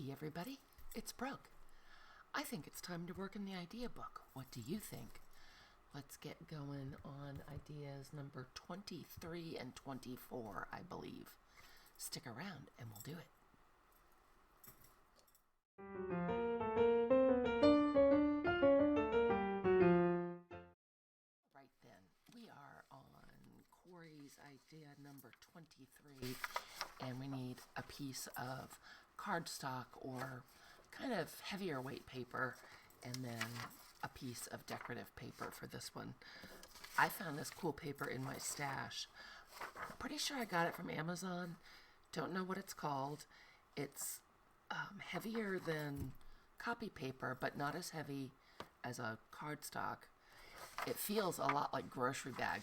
Hey everybody, it's Brooke. I think it's time to work in the idea book. What do you think? Let's get going on ideas number 23 and 24, I believe. Stick around and we'll do it. Right then, we are on Cori's idea number 23, and we need a piece of cardstock or kind of heavier weight paper, and then a piece of decorative paper for this one. I found this cool paper in my stash. I'm pretty sure I got it from Amazon. Don't know what it's called. It's heavier than copy paper, but not as heavy as a cardstock. It feels a lot like grocery bag,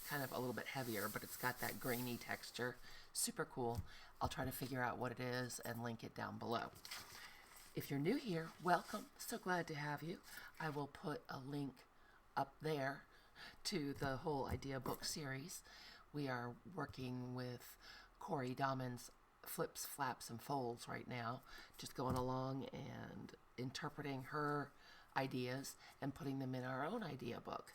kind of a little bit heavier, but it's got that grainy texture. Super cool. I'll try to figure out what it is and link it down below. If you're new here, welcome. So glad to have you. I will put a link up there to the whole idea book series. We are working with Cori Dahmen's Flips, Flaps, and Folds right now, just going along and interpreting her ideas and putting them in our own idea book.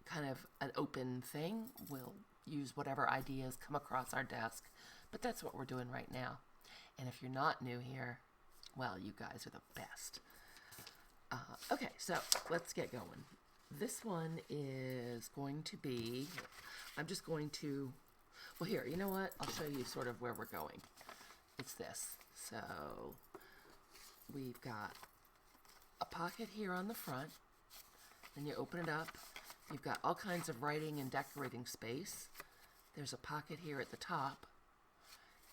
Kind of an open thing. We'll use whatever ideas come across our desk, but that's what we're doing right now. And if you're not new here, well, you guys are the best. Okay, so let's get going. This one is going to be, I'm just going to, well here, you know what? I'll show you sort of where we're going. It's this. So we've got a pocket here on the front, and you open it up. You've got all kinds of writing and decorating space. There's a pocket here at the top,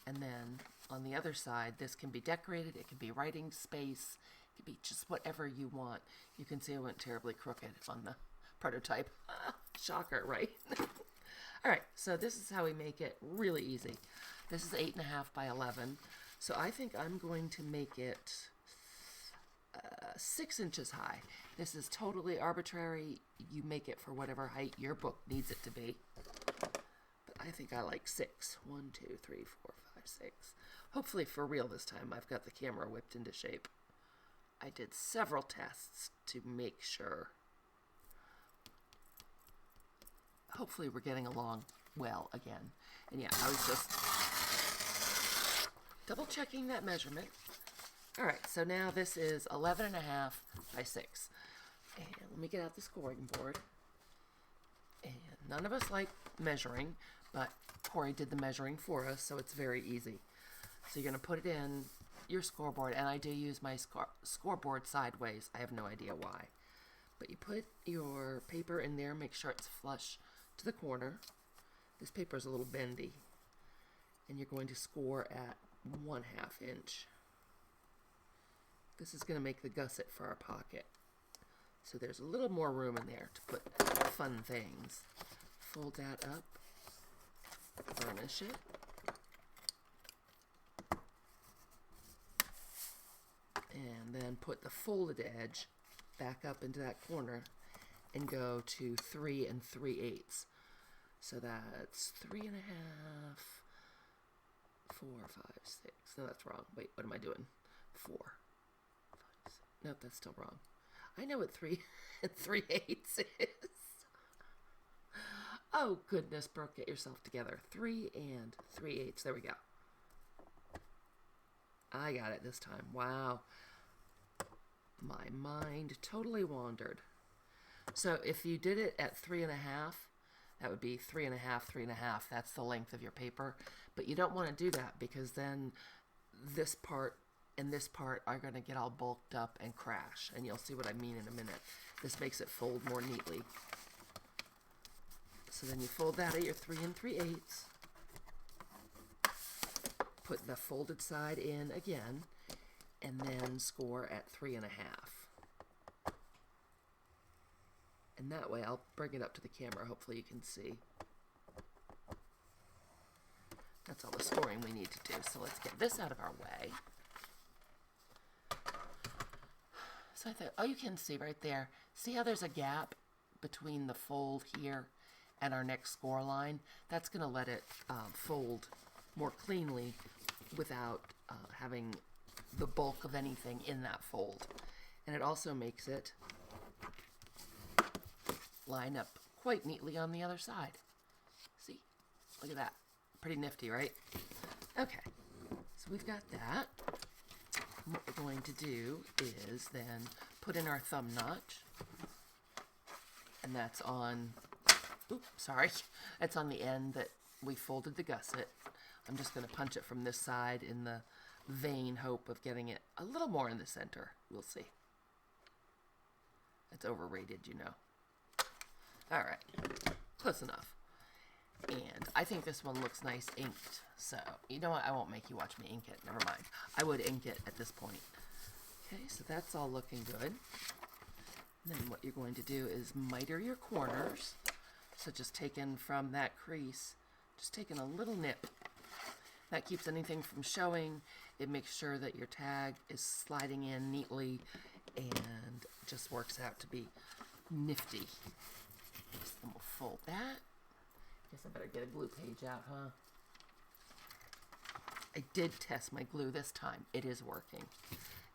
and then on the other side, this can be decorated, it can be writing space, it can be just whatever you want. You can see I went terribly crooked on the prototype. Shocker, right? All right, so this is how we make it really easy. This is 8.5 by 11, so I think I'm going to make it 6 inches high. This is totally arbitrary. You make it for whatever height your book needs it to be. But I think I like 6. 1, 2, 3, 4, 5, 6. Hopefully for real this time. I've got the camera whipped into shape. I did several tests to make sure. Hopefully we're getting along well again. And yeah, I was just double checking that measurement. All right, so now this is 11.5 by 6. And let me get out the scoring board. And none of us like measuring, but Cori did the measuring for us, so it's very easy. So you're going to put it in your scoreboard, and I do use my scoreboard sideways. I have no idea why. But you put your paper in there, make sure it's flush to the corner. This paper is a little bendy. And you're going to score at 1/2 inch. This is going to make the gusset for our pocket. So there's a little more room in there to put fun things. Fold that up, burnish it, and then put the folded edge back up into that corner and go to 3 3/8. So that's 3.5, 4, 5, 6. No, that's wrong. Wait, what am I doing? 4. Nope, that's still wrong. I know what 3 3/8 is. Oh, goodness, Brooke, get yourself together. 3 3/8. There we go. I got it this time. Wow. My mind totally wandered. So if you did it at 3.5, that would be 3.5, 3.5. That's the length of your paper. But you don't want to do that because then this part and this part are going to get all bulked up and crash. And you'll see what I mean in a minute. This makes it fold more neatly. So then you fold that at your 3 3/8. Put the folded side in again. And then score at 3.5. And that way I'll bring it up to the camera. Hopefully you can see. That's all the scoring we need to do. So let's get this out of our way. So I thought, oh, you can see right there. See how there's a gap between the fold here and our next score line? That's going to let it fold more cleanly without having the bulk of anything in that fold. And it also makes it line up quite neatly on the other side. See? Look at that. Pretty nifty, right? Okay, so we've got that. And what we're going to do is then put in our thumb notch. And that's on, oops, sorry. That's on the end that we folded the gusset. I'm just going to punch it from this side in the vain hope of getting it a little more in the center. We'll see. It's overrated, you know. All right, close enough. And I think this one looks nice inked. So, you know what? I won't make you watch me ink it. Never mind. I would ink it at this point. Okay, so that's all looking good. And then what you're going to do is miter your corners. So just taking from that crease, just taking a little nip. That keeps anything from showing. It makes sure that your tag is sliding in neatly and just works out to be nifty. So then we'll fold that. Guess I better get a glue page out, huh? I did test my glue this time. It is working.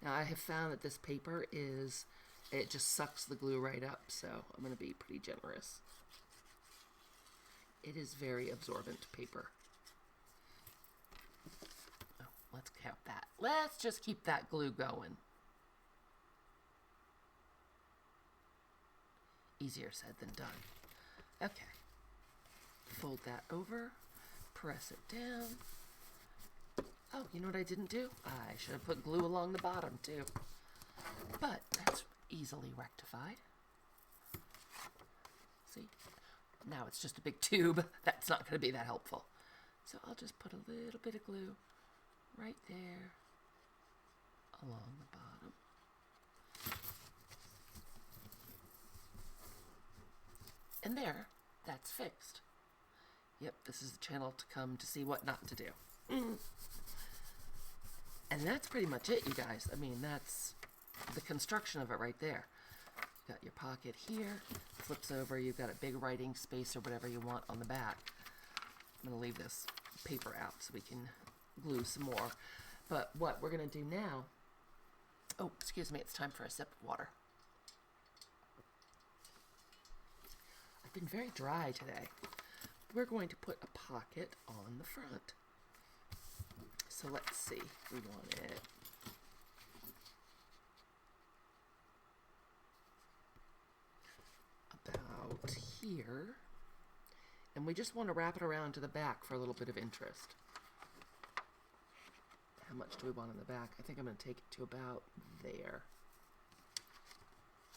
Now I have found that this paper is, it just sucks the glue right up, so I'm going to be pretty generous. It is very absorbent paper. Oh, let's count that. Let's just keep that glue going. Easier said than done. Okay. Fold that over, press it down. Oh, you know what I didn't do? I should have put glue along the bottom too. But that's easily rectified. See? Now it's just a big tube. That's not going to be that helpful. So I'll just put a little bit of glue right there along the bottom. And there, that's fixed. Yep, this is the channel to come to see what not to do. And that's pretty much it, you guys. I mean, that's the construction of it right there. You got your pocket here, flips over, you've got a big writing space or whatever you want on the back. I'm going to leave this paper out so we can glue some more. But what we're going to do now, oh, excuse me, it's time for a sip of water. I've been very dry today. We're going to put a pocket on the front. So let's see, we want it about here. And we just want to wrap it around to the back for a little bit of interest. How much do we want in the back? I think I'm going to take it to about there.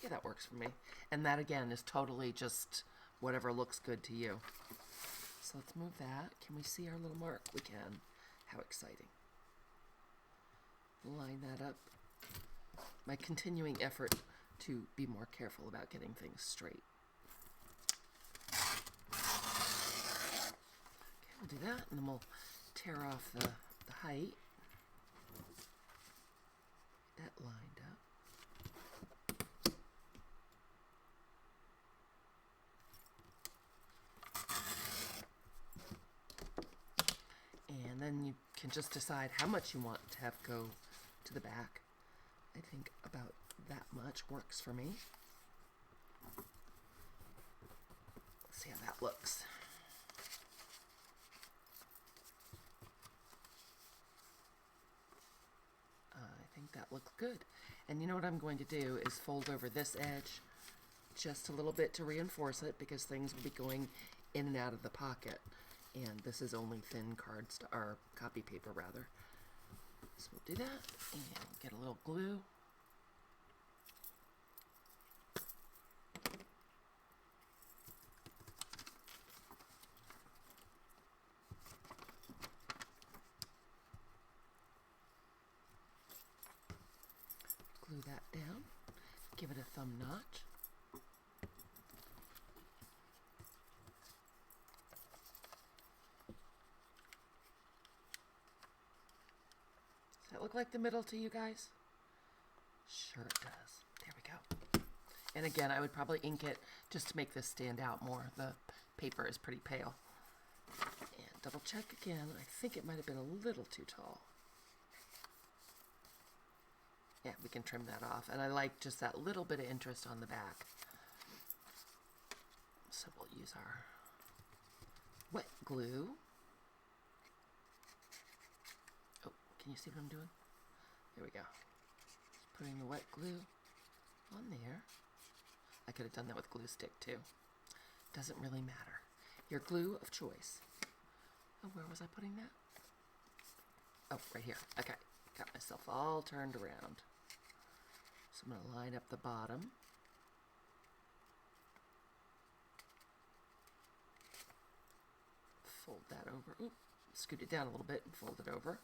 Yeah, that works for me. And that, again, is totally just whatever looks good to you. So let's move that. Can we see our little mark? We can. How exciting. Line that up. My continuing effort to be more careful about getting things straight. Okay, we'll do that, and then we'll tear off the height. That lined up. And then you can just decide how much you want to have go to the back. I think about that much works for me. Let's see how that looks. I think that looks good. And you know what I'm going to do is fold over this edge just a little bit to reinforce it, because things will be going in and out of the pocket. And this is only thin or copy paper rather. So we'll do that and get a little glue. Glue that down. Give it a thumb notch. Does that look like the middle to you guys? Sure it does. There we go. And again, I would probably ink it just to make this stand out more. The paper is pretty pale. And double check again. I think it might have been a little too tall. Yeah, we can trim that off. And I like just that little bit of interest on the back. So we'll use our wet glue. Oh, can you see what I'm doing? There we go. Just putting the wet glue on there. I could have done that with glue stick too. Doesn't really matter. Your glue of choice. Oh, where was I putting that? Oh, right here. Okay, got myself all turned around. So I'm going to line up the bottom. Fold that over. Oop, scoot it down a little bit and fold it over.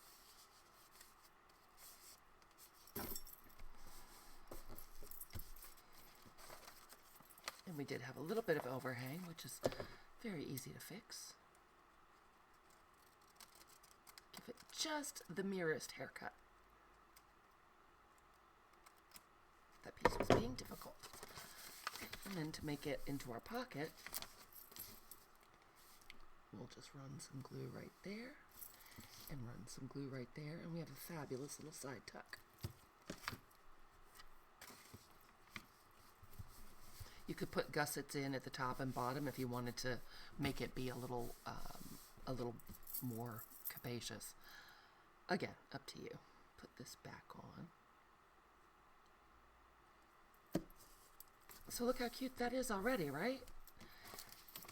And we did have a little bit of overhang, which is very easy to fix. Give it just the merest haircut. That piece was being difficult. And then to make it into our pocket, we'll just run some glue right there and run some glue right there, and we have a fabulous little side tuck. You could put gussets in at the top and bottom if you wanted to make it be a little more capacious. Again, up to you. Put this back on. So look how cute that is already, right?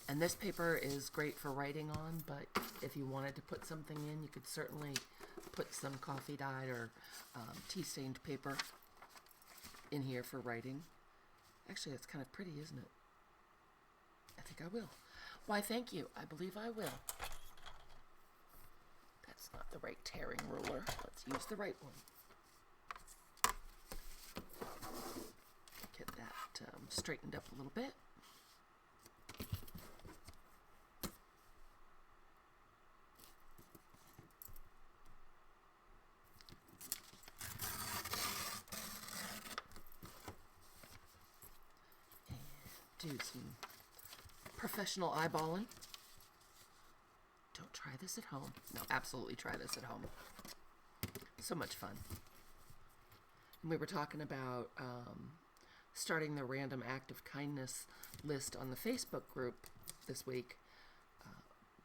And this paper is great for writing on, but if you wanted to put something in, you could certainly put some coffee dyed or tea-stained paper in here for writing. Actually, that's kind of pretty, isn't it? I think I will. Why, thank you. I believe I will. That's not the right tearing ruler. Let's use the right one. Get that straightened up a little bit. Do some professional eyeballing. Don't try this at home. No, absolutely try this at home. So much fun. And we were talking about starting the random act of kindness list on the Facebook group this week.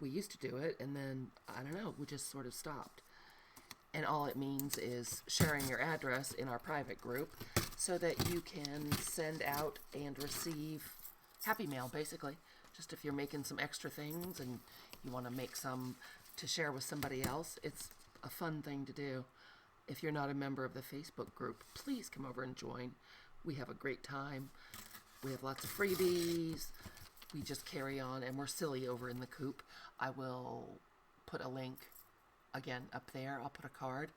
We used to do it, and then, I don't know, we just sort of stopped. And all it means is sharing your address in our private group so that you can send out and receive Happy Mail, basically. Just if you're making some extra things and you want to make some to share with somebody else, it's a fun thing to do. If you're not a member of the Facebook group, please come over and join. We have a great time. We have lots of freebies. We just carry on, and we're silly over in the coop. I will put a link, again, up there. I'll put a card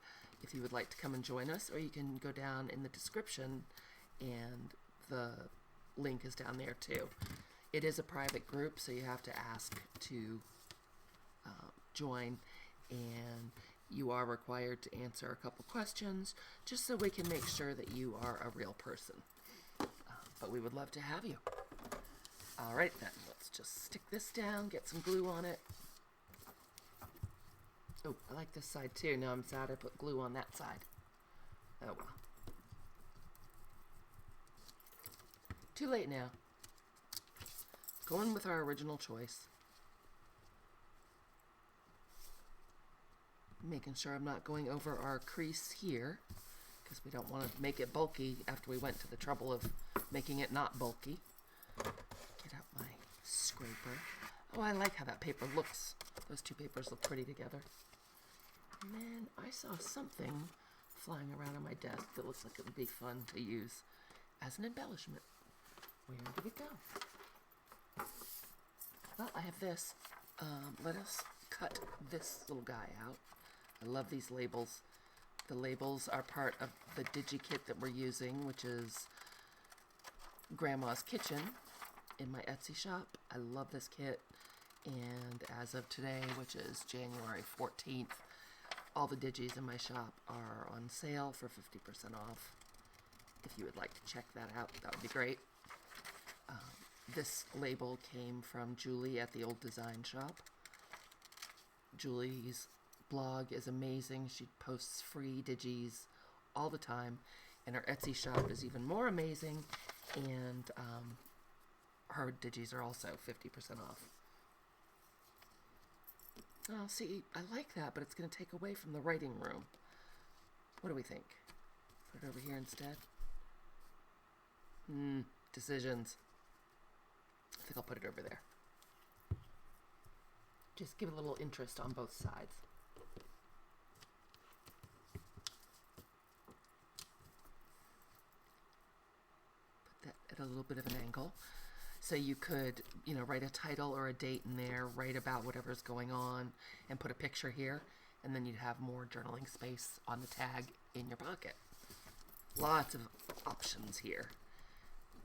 if you would like to come and join us, or you can go down in the description, and the link is down there too. It is a private group, so you have to ask to join, and you are required to answer a couple questions just so we can make sure that you are a real person. But we would love to have you. All right then, let's just stick this down, get some glue on it. Oh, I like this side too. Now I'm sad I put glue on that side. Oh well. Too late now. Going with our original choice. Making sure I'm not going over our crease here, because we don't want to make it bulky after we went to the trouble of making it not bulky. Get out my scraper. Oh, I like how that paper looks. Those two papers look pretty together. And then I saw something flying around on my desk that looks like it would be fun to use as an embellishment. Where did it go? Well, I have this. Let us cut this little guy out. I love these labels. The labels are part of the digi-kit that we're using, which is Grandma's Kitchen in my Etsy shop. I love this kit. And as of today, which is January 14th, all the digis in my shop are on sale for 50% off. If you would like to check that out, that would be great. This label came from Julie at the Old Design Shop. Julie's blog is amazing. She posts free digis all the time. And her Etsy shop is even more amazing, and her digis are also 50% off. Oh, see, I like that, but it's going to take away from the writing room. What do we think? Put it over here instead? Decisions. I think I'll put it over there. Just give a little interest on both sides. Put that at a little bit of an angle. So you could, write a title or a date in there, write about whatever's going on, and put a picture here, and then you'd have more journaling space on the tag in your pocket. Lots of options here.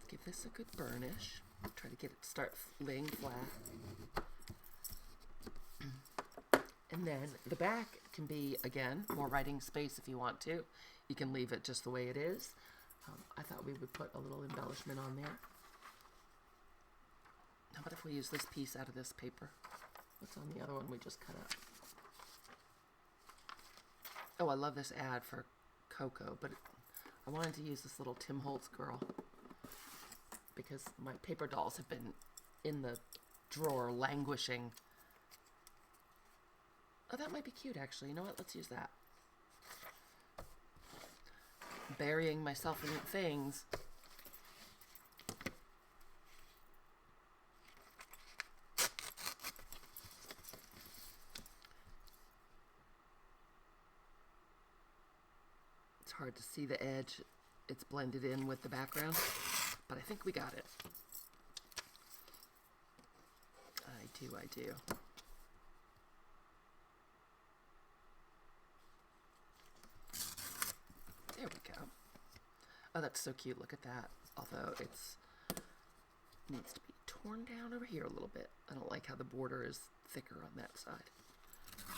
Give this a good burnish. Try to get it to start laying flat. And then the back can be, again, more writing space if you want to. You can leave it just the way it is. I thought we would put a little embellishment on there. How about if we use this piece out of this paper? What's on the other one we just cut up? Oh, I love this ad for Coco, but I wanted to use this little Tim Holtz girl because my paper dolls have been in the drawer languishing. Oh, that might be cute, actually. You know what? Let's use that. Burying myself in things. It's hard to see the edge. It's blended in with the background, but I think we got it. I do. There we go. Oh, that's so cute. Look at that. Although it needs to be torn down over here a little bit. I don't like how the border is thicker on that side. Oh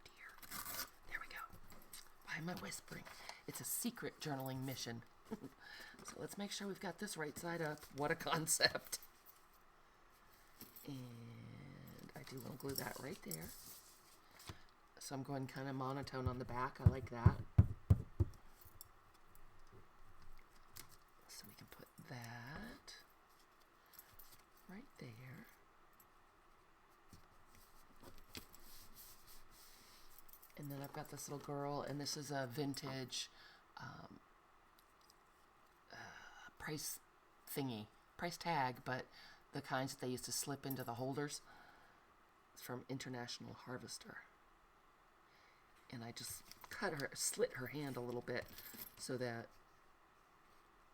dear. There we go. Why am I whispering? It's a secret journaling mission. So let's make sure we've got this right side up. What a concept. And I do want to glue that right there. So I'm going kind of monotone on the back. I like that. So we can put that right there. And then I've got this little girl, and this is a vintage price tag, but the kinds that they used to slip into the holders. It's from International Harvester. And I just slit her hand a little bit so that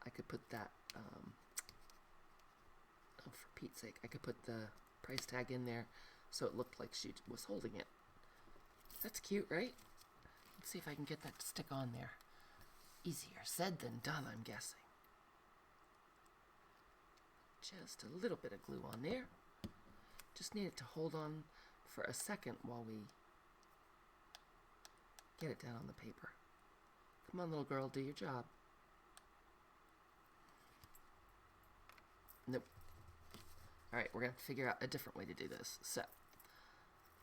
I could put that, for Pete's sake, I could put the price tag in there so it looked like she was holding it. That's cute, right? Let's see if I can get that to stick on there. Easier said than done, I'm guessing. Just a little bit of glue on there. Just need it to hold on for a second while we get it down on the paper. Come on, little girl, do your job. Nope. Alright, we're going to have to figure out a different way to do this. So,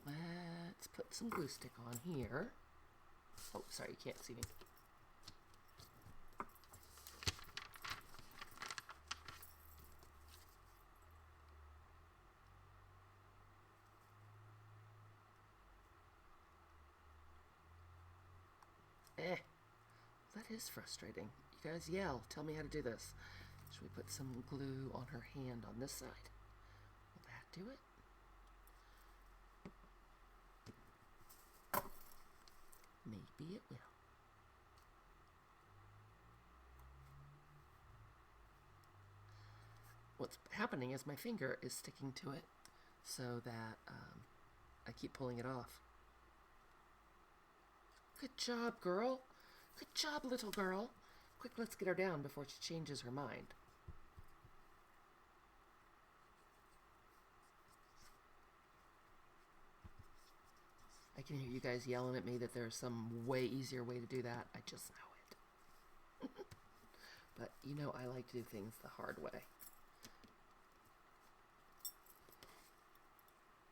let's put some glue stick on here. Oh, sorry, you can't see me. That is frustrating. You guys yell. Tell me how to do this. Should we put some glue on her hand on this side? Will that do it? Maybe it will. What's happening is my finger is sticking to it so that I keep pulling it off. Good job, girl. Good job, little girl. Quick, let's get her down before she changes her mind. I can hear you guys yelling at me that there's some way easier way to do that. I just know it. But, you know, I like to do things the hard way.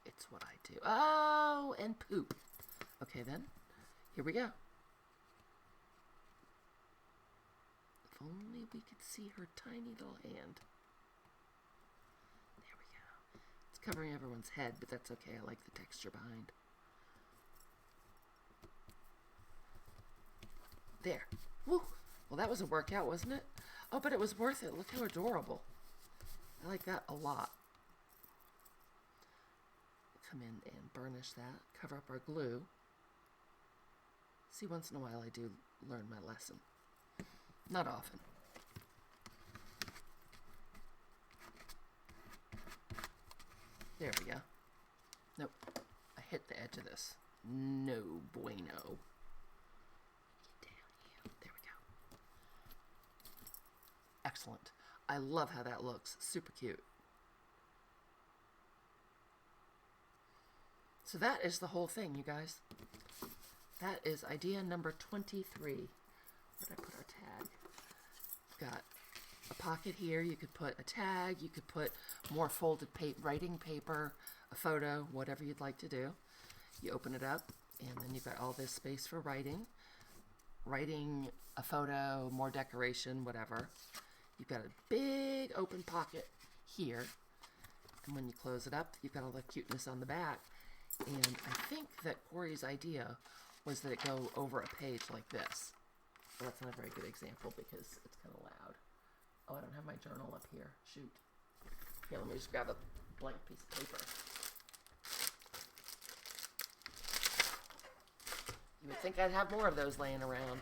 It's what I do. Oh, and poop. Okay, then. Here we go. If only we could see her tiny little hand. There we go. It's covering everyone's head, but that's okay. I like the texture behind. There. Woo! Well, that was a workout, wasn't it? Oh, but it was worth it. Look how adorable. I like that a lot. Come in and burnish that. Cover up our glue. See, once in a while I do learn my lesson. Not often. There we go. Nope. I hit the edge of this. No bueno. Get down here. There we go. Excellent. I love how that looks. Super cute. So that is the whole thing, you guys. That is idea number 23. Where did I put our tag? Got a pocket here. You could put a tag. You could put more folded writing paper, a photo, whatever you'd like to do. You open it up, and then you've got all this space for writing. Writing, a photo, more decoration, whatever. You've got a big open pocket here. And when you close it up, you've got all the cuteness on the back. And I think that Cori's idea was that it go over a page like this. Well, that's not a very good example because it's kind of loud. Oh, I don't have my journal up here. Shoot. Here, let me just grab a blank piece of paper. You would think I'd have more of those laying around.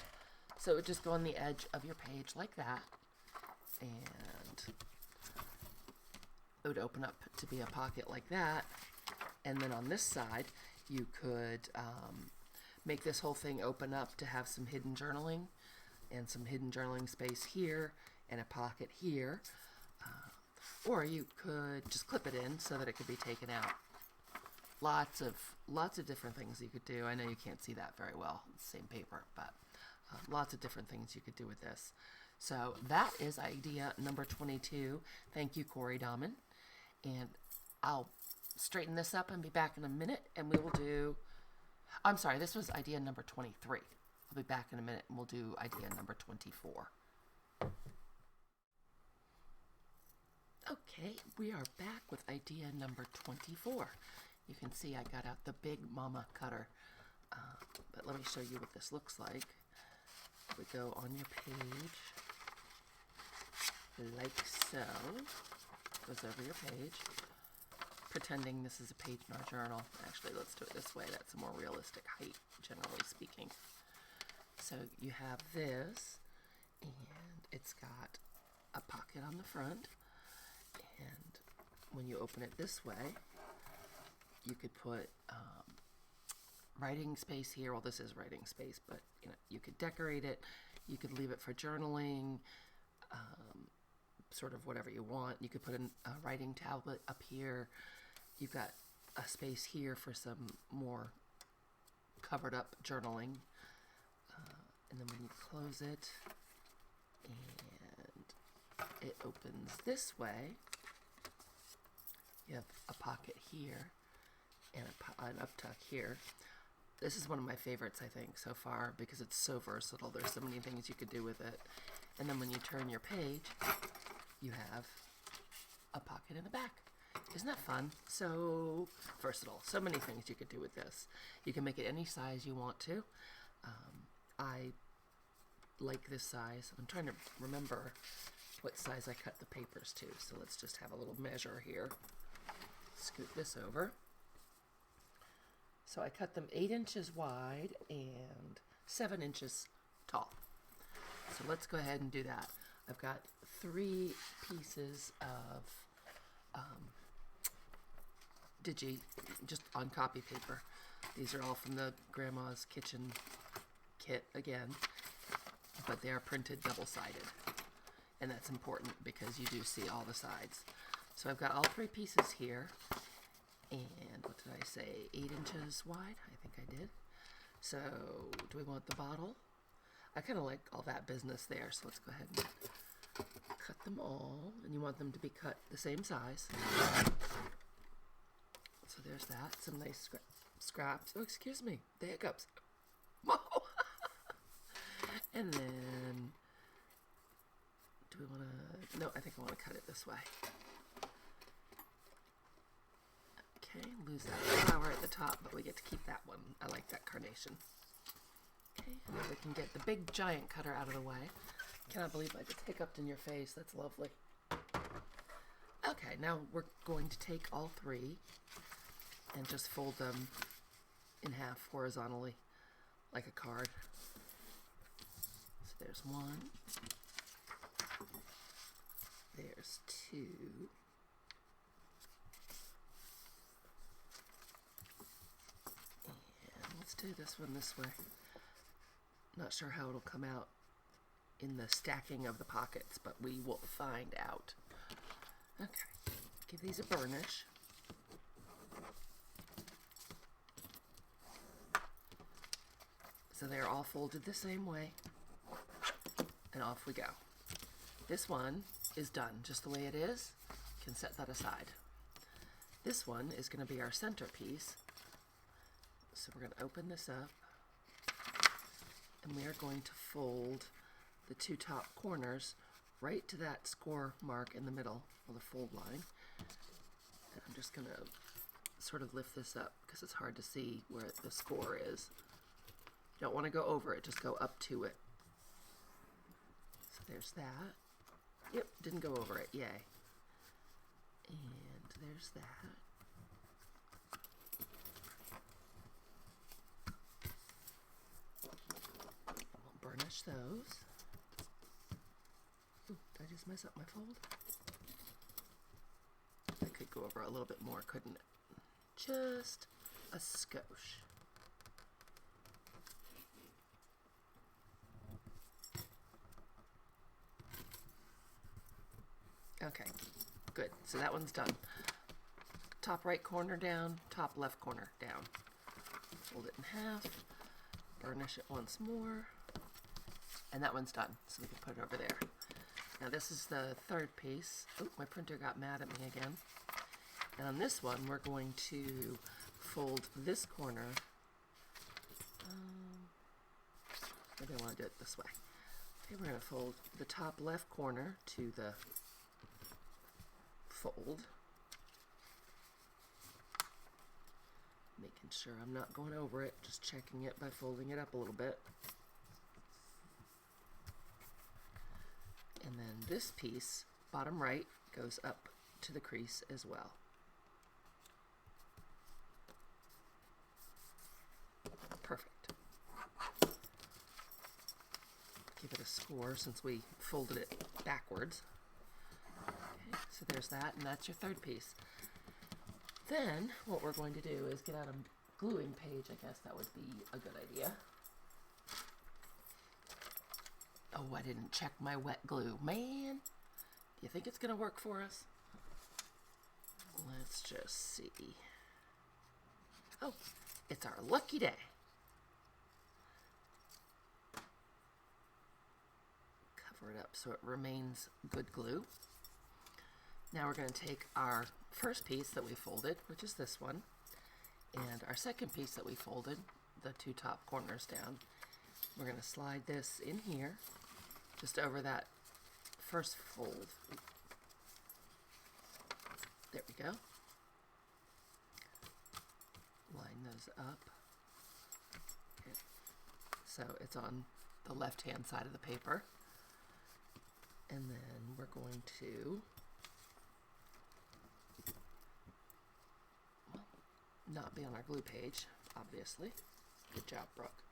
So it would just go on the edge of your page like that. And it would open up to be a pocket like that. And then on this side, you could make this whole thing open up to have some hidden journaling and some hidden journaling space here and a pocket here. Or you could just clip it in so that it could be taken out. Lots of different things you could do. I know you can't see that very well. It's the same paper, but lots of different things you could do with this. So that is idea number 22. Thank you, Cori Dahmen. And I'll straighten this up and be back in a minute, and we will do, I'm sorry, this was idea number 23. I'll be back in a minute, and we'll do idea number 24. Okay, we are back with idea number 24. You can see I got out the Big Mama cutter, but let me show you what this looks like. We go on your page, like so. Goes over your page. Pretending this is a page in our journal. Actually, let's do it this way. That's a more realistic height, generally speaking. So you have this, and it's got a pocket on the front. And when you open it this way, you could put writing space here. Well, this is writing space, but you could decorate it. You could leave it for journaling, sort of whatever you want. You could put a writing tablet up here. You've got a space here for some more covered up journaling. And then when you close it, and it opens this way, you have a pocket here and an up tuck here. This is one of my favorites, I think, so far because it's so versatile. There's so many things you could do with it. And then when you turn your page, you have a pocket in the back. Isn't that fun? So versatile. So many things you could do with this. You can make it any size you want to. I like this size. I'm trying to remember what size I cut the papers to. So let's just have a little measure here. Scoot this over. So I cut them 8 inches wide and 7 inches tall. So let's go ahead and do that. I've got 3 pieces of digi, just on copy paper. These are all from the Grandma's Kitchen kit again, but they are printed double-sided. And that's important because you do see all the sides. So I've got all 3 pieces here. And what did I say? 8 inches wide? I think I did. So do we want the bottle? I kind of like all that business there, so let's go ahead and cut them all. And you want them to be cut the same size. So there's that. Some nice scraps. Oh, excuse me. The hiccups. And then think I want to cut it this way. Okay, lose that flower at the top, but we get to keep that one. I like that carnation. Okay, now we can get the big giant cutter out of the way. Cannot believe I just hiccuped in your face. That's lovely. Okay, now we're going to take all three and just fold them in half horizontally like a card. So there's one. There's two. And let's do this one this way. Not sure how it'll come out in the stacking of the pockets, but we will find out. Okay, give these a burnish. So they're all folded the same way, and off we go. This one is done just the way it is. You can set that aside. This one is going to be our centerpiece. So we're going to open this up, and we are going to fold the two top corners right to that score mark in the middle of the fold line. And I'm just going to sort of lift this up because it's hard to see where the score is. You don't want to go over it, just go up to it. So there's that. Yep, didn't go over it, yay. And there's that. We'll burnish those. Ooh, did I just mess up my fold? That could go over a little bit more, couldn't it? Just a skosh. Okay, good. So that one's done. Top right corner down, top left corner down. Fold it in half, burnish it once more, and that one's done. So we can put it over there. Now this is the third piece. Oh, my printer got mad at me again. And on this one, we're going to fold this corner. Maybe I want to do it this way. Okay, we're going to fold the top left corner to the fold. Making sure I'm not going over it, just checking it by folding it up a little bit. And then this piece, bottom right, goes up to the crease as well. Perfect. Give it a score since we folded it backwards. Okay, so there's that, and that's your third piece. Then what we're going to do is get out a gluing page. I guess that would be a good idea. Oh, I didn't check my wet glue. Man, do you think it's going to work for us? Let's just see. Oh, it's our lucky day. Cover it up so it remains good glue. Now we're going to take our first piece that we folded, which is this one, and our second piece that we folded, the two top corners down. We're going to slide this in here, just over that first fold. There we go. Line those up. Okay. So it's on the left-hand side of the paper. And then we're going to not be on our glue page, obviously. Good job, Brooke.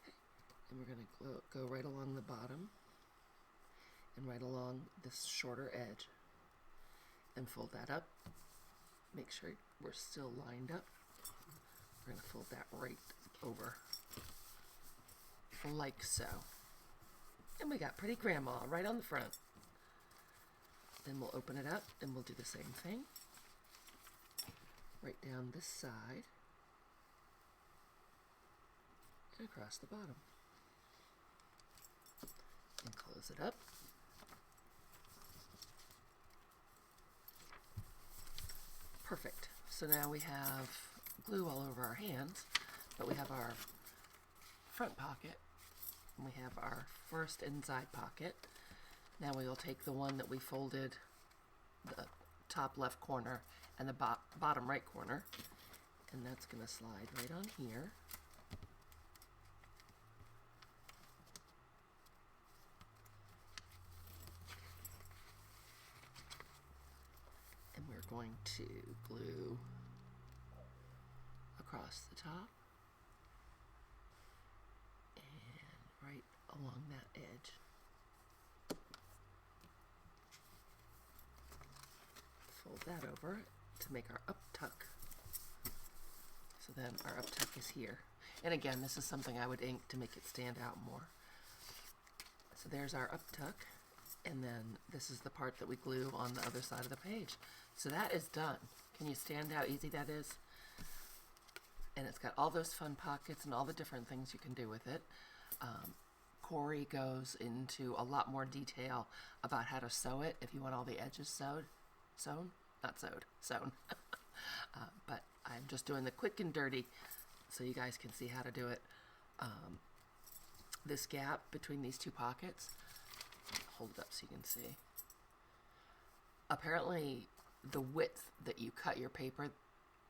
Okay. And we're going to go right along the bottom and right along this shorter edge and fold that up. Make sure we're still lined up. We're going to fold that right over like so. And we got Pretty Grandma right on the front. Then we'll open it up and we'll do the same thing. Right down this side and across the bottom. And close it up. Perfect. So now we have glue all over our hands, but we have our front pocket, and we have our first inside pocket. Now we will take the one that we folded, the top left corner and the bottom right corner, and that's going to slide right on here. And we're going to glue across the top and right along that edge. Fold that over to make our up tuck. So then our up tuck is here. And again, this is something I would ink to make it stand out more. So there's our up tuck, and then this is the part that we glue on the other side of the page. So that is done. Can you stand how easy that is? And it's got all those fun pockets and all the different things you can do with it. Cori goes into a lot more detail about how to sew it if you want all the edges sewn. But I'm just doing the quick and dirty so you guys can see how to do it. This gap between these two pockets, hold it up so you can see. Apparently the width that you cut your paper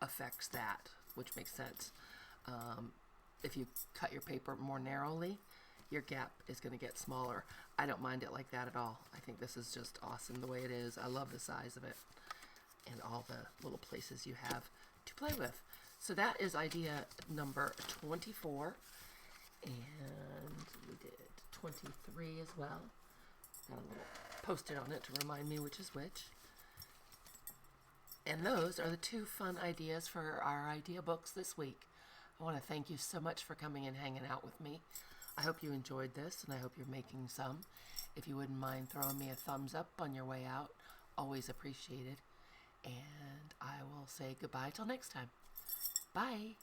affects that, which makes sense. If you cut your paper more narrowly, your gap is going to get smaller. I don't mind it like that at all. I think this is just awesome the way it is. I love the size of it and all the little places you have to play with. So that is idea number 24, and we did 23 as well. Got a little post-it on it to remind me which is which. And those are the 2 fun ideas for our idea books this week. I want to thank you so much for coming and hanging out with me. I hope you enjoyed this, and I hope you're making some. If you wouldn't mind throwing me a thumbs up on your way out, always appreciated. And I will say goodbye till next time. Bye.